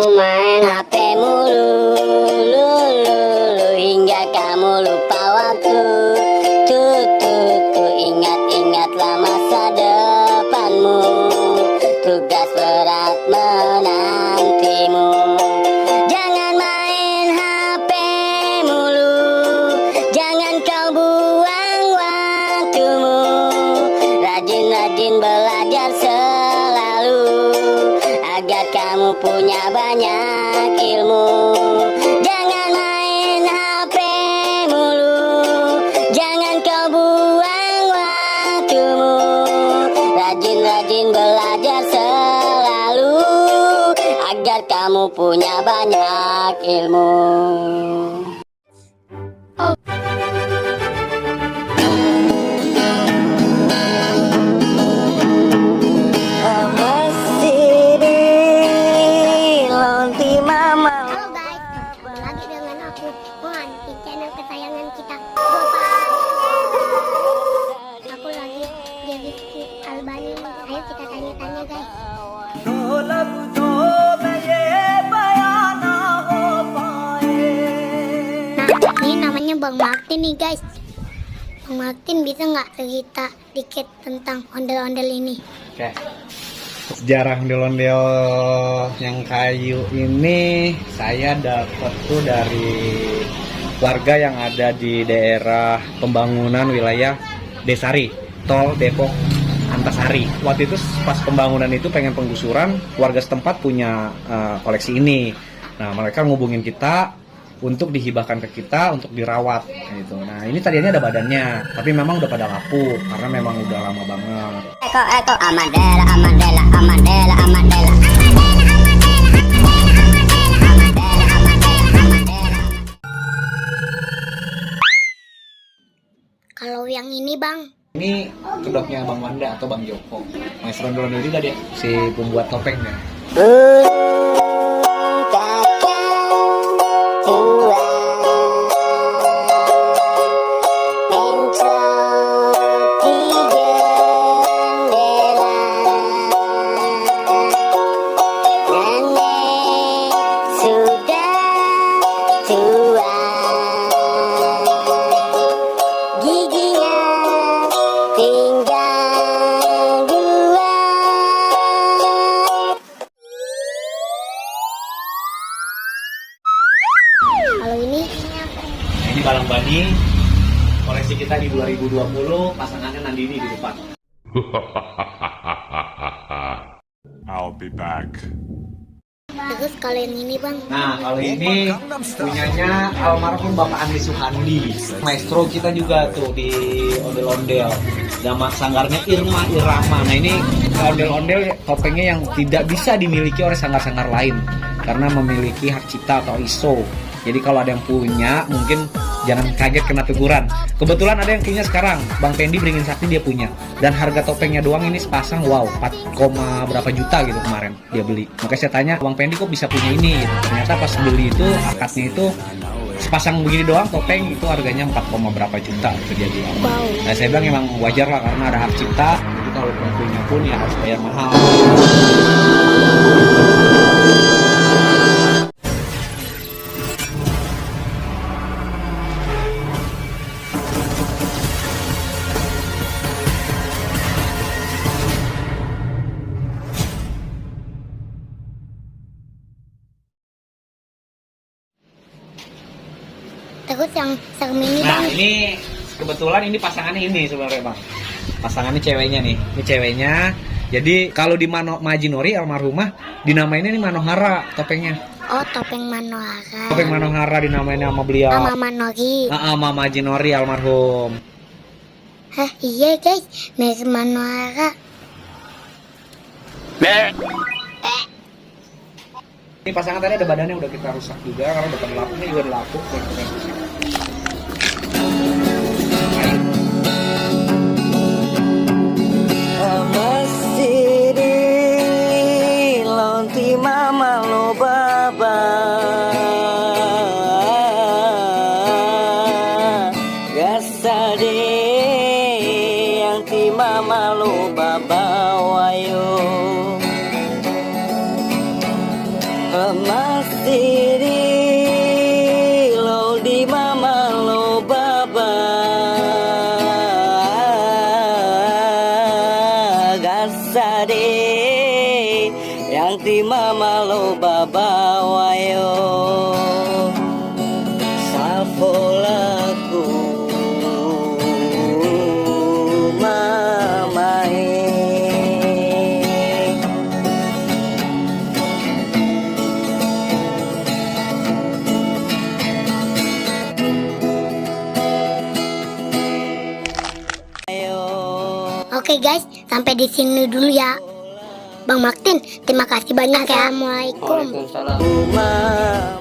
main HP mulu, hingga kamu lupa waktu. Ingatlah masa depanmu, tugas berat menantimu. Jangan main HP mulu, jangan kau buang waktumu. Rajin-rajin belajar selalu, agar kamu punya banyak ilmu. Jangan main HP mulu, jangan kau buang waktumu. Rajin-rajin belajar selalu, agar kamu punya banyak ilmu. Halo guys, kembali lagi dengan aku Mohan di channel kesayangan kita, Gopal. Aku lagi di Rizky Albani. Ayo kita tanya-tanya guys. Nah, ini namanya Bang Martin nih guys. Bang Martin bisa nggak cerita dikit tentang ondel-ondel ini? Oke. Sejarah ondel-ondel yang kayu ini saya dapat tuh dari warga yang ada di daerah pembangunan wilayah Desari, Tol Depok Antasari. Waktu itu pas pembangunan itu pengen penggusuran, warga setempat punya koleksi ini. Nah, mereka ngubungin kita untuk dihibahkan ke kita untuk dirawat gitu. Nah, ini tadinya ada badannya, tapi memang udah pada lapuk karena memang udah lama banget. Eko Amadela, Amadela, Amadela, Amadela. Kalau yang ini Bang, Ini kedoknya Bang Wanda atau Bang Joko. Maestro ondel-ondel juga dia, si pembuat topengnya. kalau ini Ini Balang Bani, koleksi kita di 2020, pasangannya Nandini di depan. I'll be back. terus kalau yang ini Bang, Nah, kalau ini punyanya almarhum Bapak Andi Suhandi. Maestro kita juga tuh di ondel-ondel. Nama sanggarnya Irma Irama. Nah, ini ondel-ondel topengnya yang tidak bisa dimiliki oleh sanggar-sanggar lain karena memiliki hak cipta atau ISO. Jadi kalau ada yang punya, mungkin jangan kaget kena teguran. Kebetulan ada yang punya sekarang, Bang Pendi Beringin Sakti dia punya. Dan harga topengnya doang ini sepasang, wow, 4, berapa juta gitu kemarin dia beli. Makanya saya tanya, Bang Pendi kok bisa punya ini? Gitu. Ternyata pas beli itu, akadnya itu sepasang begini doang topeng itu harganya 4, berapa juta gitu dia bilang. wow. Nah, saya bilang emang wajar lah karena ada hak cipta. Jadi kalau punya pun ya harus bayar mahal. Terus yang serem ini Nah, Bang, ini kebetulan ini pasangannya ini sebenarnya Bang. Pasangannya ceweknya nih. Ini ceweknya. Jadi kalau di Majinori almarhumah dinamainnya ini Manohara topengnya. oh topeng Manohara. Topeng Manohara dinamainnya sama beliau. Sama Manori. Sama Majinori almarhum. Hah iya guys, mirip Manohara. Ini pasangan tadi ada badannya udah kita rusak juga karena depan lapuknya juga ada lapuk. Mama lo baba gasade yang ti mama lo baba wayo siri lo di mama lo baba gasade yang di mama lo baba wayo salfolaku mamae. Oke guys, sampai di sini dulu ya. Bang Martin, terima kasih banyak ya. Assalamualaikum. Waalaikumsalam.